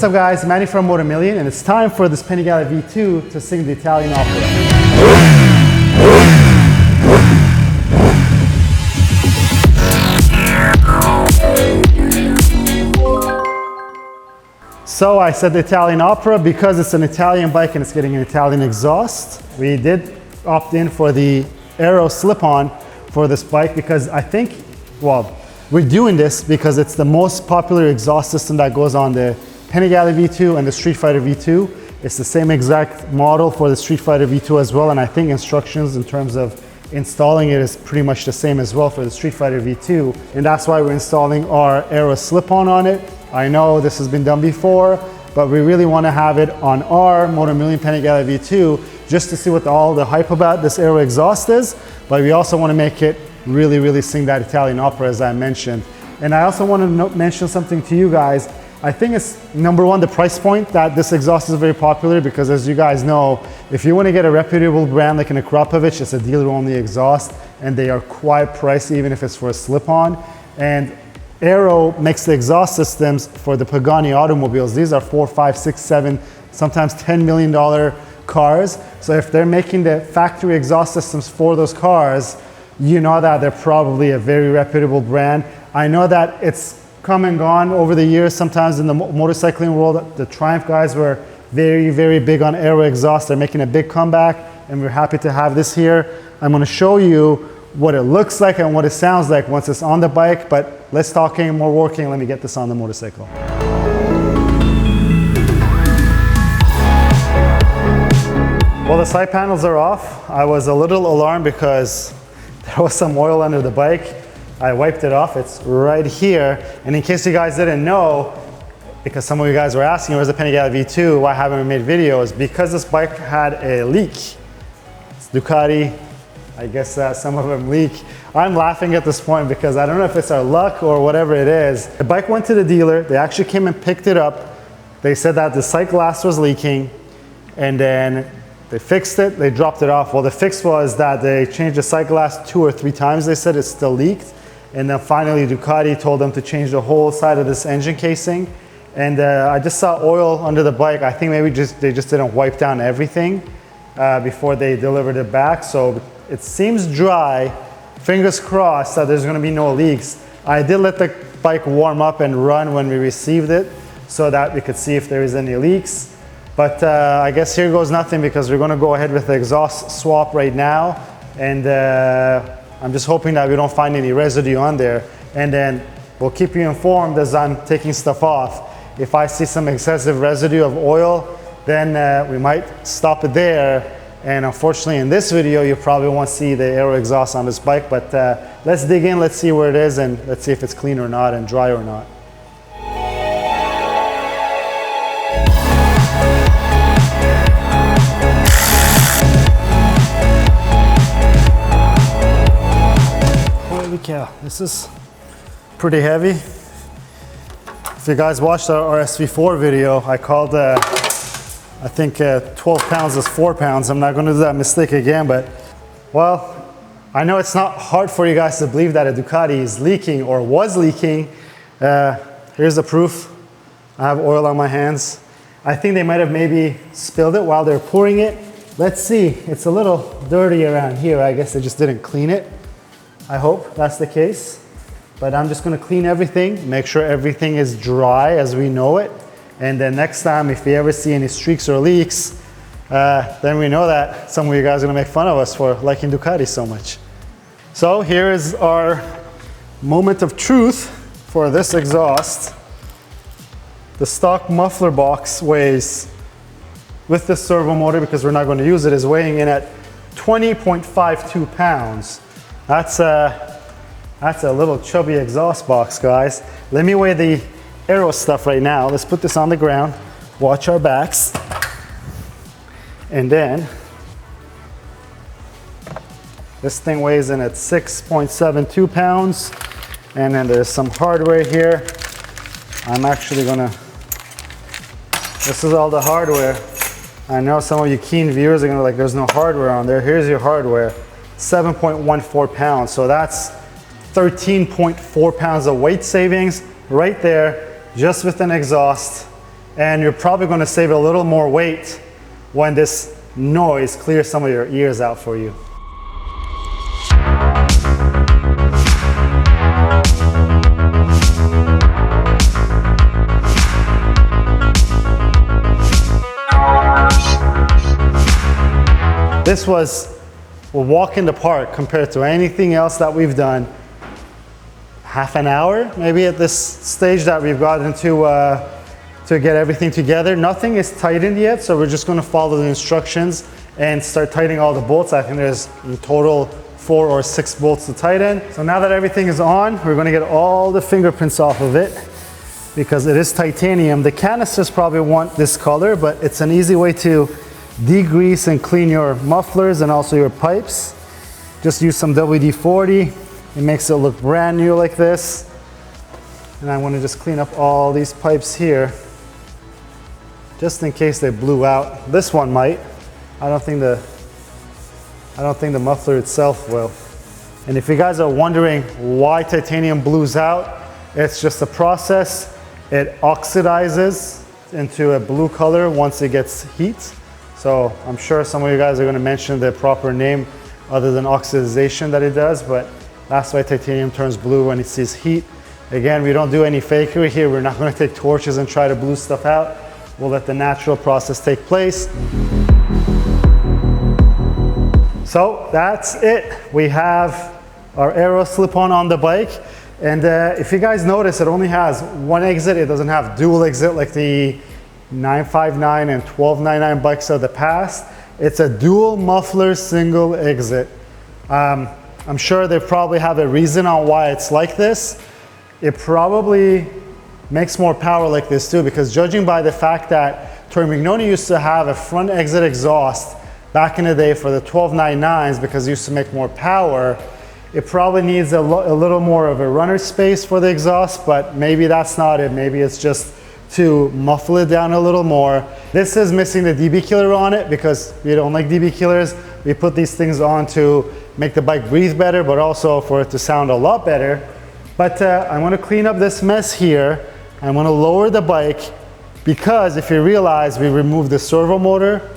What's up guys, Manny from Motomillion, and it's time for this Panigale V2 to sing the Italian opera. So I said the Italian opera because it's an Italian bike and it's getting an Italian exhaust. We did opt in for the Aero slip-on for this bike because I think, well, we're doing this because it's the most popular exhaust system that goes on the Panigale V2 and the Street Fighter V2. It's the same exact model for the Street Fighter V2 as well, and I think instructions in terms of installing it is pretty much the same as well for the Street Fighter V2, and that's why we're installing our Aero slip-on on it. I know this has been done before, but we really want to have it on our Motomillion Panigale V2 just to see what all the hype about this Aero exhaust is, but we also want to make it really sing that Italian opera as I mentioned. And I also want to mention something to you guys. I think it's number one, the price point, that this exhaust is very popular because as you guys know, if you want to get a reputable brand like an Akrapovic, it's a dealer-only exhaust and they are quite pricey even if it's for a slip-on. And Aero makes the exhaust systems for the Pagani automobiles. These are $4, $5, $6, $7, sometimes $10 million cars. So if they're making the factory exhaust systems for those cars, you know that they're probably a very reputable brand. I know that it's come and gone over the years. Sometimes in the motorcycling world, the Triumph guys were very big on Aero exhaust. They're making a big comeback and we're happy to have this here. I'm gonna show you what it looks like and what it sounds like once it's on the bike, but less talking, more working. Let me get this on the motorcycle. Well, the side panels are off. I was a little alarmed because there was some oil under the bike. I wiped it off, it's right here. And in case you guys didn't know, because some of you guys were asking, where's the Panigale V2, why haven't we made videos? Because this bike had a leak. It's Ducati, I guess some of them leak. I'm laughing at this point because I don't know if it's our luck or whatever it is. The bike went to the dealer, they actually came and picked it up. They said that the sight glass was leaking, and then they fixed it, they dropped it off. Well, the fix was that they changed the sight glass 2 or 3 times. They said it still leaked. And then finally Ducati told them to change the whole side of this engine casing. And I just saw oil under the bike. I think maybe they just didn't wipe down everything before they delivered it back. So it seems dry. Fingers crossed that there's gonna be no leaks. I did let the bike warm up and run when we received it so that we could see if there is any leaks. But I guess here goes nothing because we're gonna go ahead with the exhaust swap right now. And I'm just hoping that we don't find any residue on there. And then we'll keep you informed as I'm taking stuff off. If I see some excessive residue of oil, then we might stop it there. And unfortunately in this video, you probably won't see the Aero exhaust on this bike, but let's dig in, let's see where it is, and let's see if it's clean or not and dry or not. Holy cow, this is pretty heavy. If you guys watched our RSV4 video, I called I think 12 pounds is 4 pounds. I'm not gonna do that mistake again, but well, I know it's not hard for you guys to believe that a Ducati is leaking or was leaking. Here's the proof. I have oil on my hands. I think they might have maybe spilled it while they're pouring it. Let's see, it's a little dirty around here. I guess they just didn't clean it. I hope that's the case. But I'm just gonna clean everything, make sure everything is dry as we know it. And then next time, if we ever see any streaks or leaks, then we know that some of you guys are gonna make fun of us for liking Ducati so much. So here is our moment of truth for this exhaust. The stock muffler box weighs, with the servo motor, because we're not gonna use it, is weighing in at 20.52 pounds. That's a little chubby exhaust box, guys. Let me weigh the Aero stuff right now. Let's put this on the ground, watch our backs, and then this thing weighs in at 6.72 pounds, and then there's some hardware here. I'm actually gonna, this is all the hardware. I know some of you keen viewers are gonna be like, there's no hardware on there. Here's your hardware, 7.14 pounds. So that's 13.4 pounds of weight savings right there, just with an exhaust. and you're probably going to save a little more weight when this noise clears some of your ears out for you. This was a walk in the park compared to anything else that we've done. Half an hour maybe at this stage that we've gotten to get everything together. Nothing is tightened yet, so we're just going to follow the instructions and start tightening all the bolts. I think there's in total 4 or 6 bolts to tighten. So now that everything is on, we're going to get all the fingerprints off of it because it is titanium. The canisters probably want this color, but it's an easy way to degrease and clean your mufflers and also your pipes. Just use some WD-40. It makes it look brand new like this. And I want to just clean up all these pipes here, just in case they blew out. This one might. I don't think the muffler itself will. And if you guys are wondering why titanium blues out, it's just a process. It oxidizes into a blue color once it gets heat. So I'm sure some of you guys are going to mention the proper name other than oxidization that it does, but that's why titanium turns blue when it sees heat. Again, we don't do any fakery here. We're not going to take torches and try to blue stuff out. We'll let the natural process take place. So that's it. We have our aero slip-on on the bike. And if you guys notice, it only has one exit. It doesn't have dual exit like the 959 and 1299 bikes of the past. It's a dual muffler single exit. I'm sure they probably have a reason on why it's like this. It probably makes more power like this too, because judging by the fact that Tormignoni used to have a front exit exhaust back in the day for the 1299s because it used to make more power, it probably needs a little more of a runner space for the exhaust, but maybe that's not it. Maybe it's just to muffle it down a little more. This is missing the DB killer on it because we don't like DB killers. We put these things on to make the bike breathe better, but also for it to sound a lot better. But I want to clean up this mess here. I want to lower the bike because if you realize we removed the servo motor,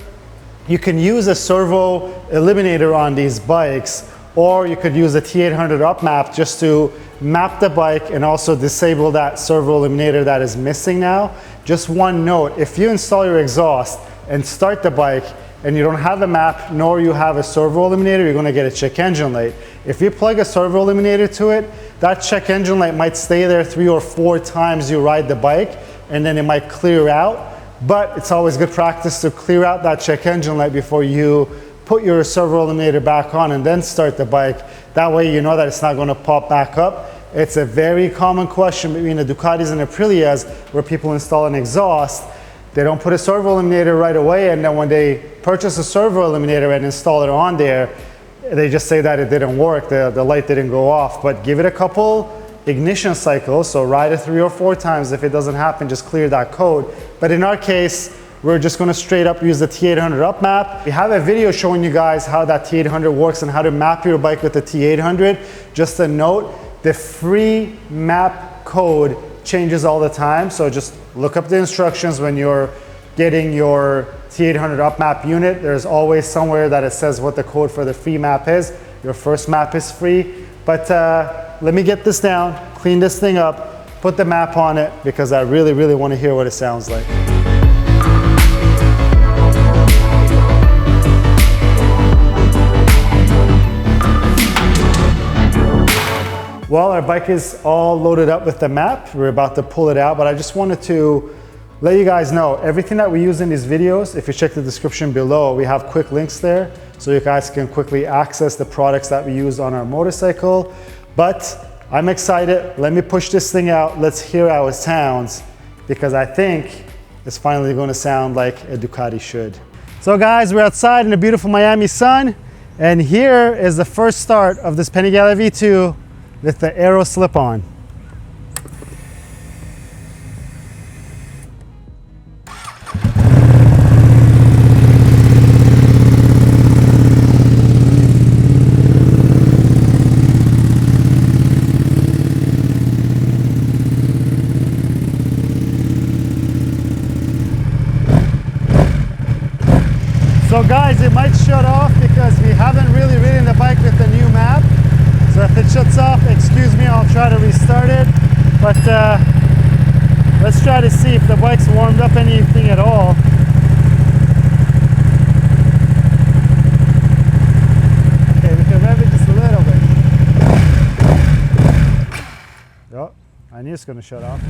you can use a servo eliminator on these bikes, or you could use a T800 UpMap just to map the bike and also disable that servo eliminator that is missing now. Just one note, if you install your exhaust and start the bike and you don't have a map nor you have a servo eliminator, you're going to get a check engine light. If you plug a servo eliminator to it, that check engine light might stay there 3 or 4 times you ride the bike, and then it might clear out. But it's always good practice to clear out that check engine light before you put your servo eliminator back on and then start the bike. That way you know that it's not going to pop back up. It's a very common question between the Ducatis and Aprilias where people install an exhaust. They don't put a servo eliminator right away, and then when they purchase a servo eliminator and install it on there, they just say that it didn't work, the light didn't go off. But give it a couple ignition cycles, so ride it 3 or 4 times. If it doesn't happen, just clear that code. But in our case, we're just going to straight up use the T800 UpMap. We have a video showing you guys how that T800 works and how to map your bike with the T800. Just a note, the free map code changes all the time, so just look up the instructions when you're getting your T800 UpMap unit. There's always somewhere that it says what the code for the free map is. Your first map is free. But let me get this down, clean this thing up, put the map on it, because I really, really want to hear what it sounds like. Well, our bike is all loaded up with the map. We're about to pull it out, but I just wanted to let you guys know everything that we use in these videos. If you check the description below, we have quick links there so you guys can quickly access the products that we use on our motorcycle. But I'm excited. Let me push this thing out. Let's hear how it sounds, because I think it's finally going to sound like a Ducati should. So guys, we're outside in the beautiful Miami sun, and here is the first start of this Panigale V2 with the aero slip-on. it might shut off because we haven't really ridden the bike with the new map. So if it shuts off, excuse me, I'll try to restart it. But let's try to see if the bike's warmed up anything at all. Okay, we can rev it just a little bit. Oh, I knew it's going to shut off.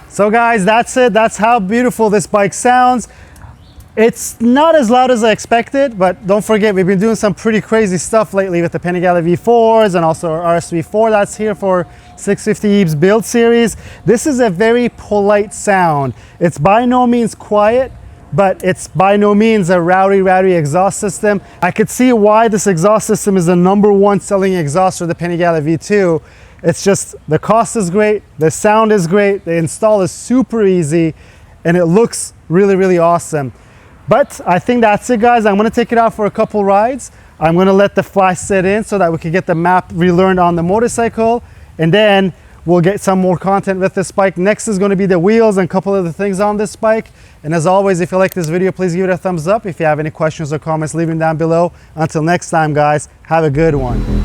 So guys, that's it. That's how beautiful this bike sounds. It's not as loud as I expected, but don't forget, we've been doing some pretty crazy stuff lately with the Panigale V4s and also our RSV4 that's here for 650 EBS build series. This is a very polite sound. It's by no means quiet, but it's by no means a rowdy exhaust system. I could see why this exhaust system is the #1 selling exhaust for the Panigale V2. It's just, the cost is great, the sound is great, the install is super easy, and it looks really awesome. But I think that's it, guys. I'm gonna take it out for a couple rides. I'm gonna let the fly set in so that we can get the map relearned on the motorcycle, and then we'll get some more content with this bike. Next is gonna be the wheels and a couple of the things on this bike. And as always, if you like this video, please give it a thumbs up. If you have any questions or comments, leave them down below. Until next time, guys, have a good one.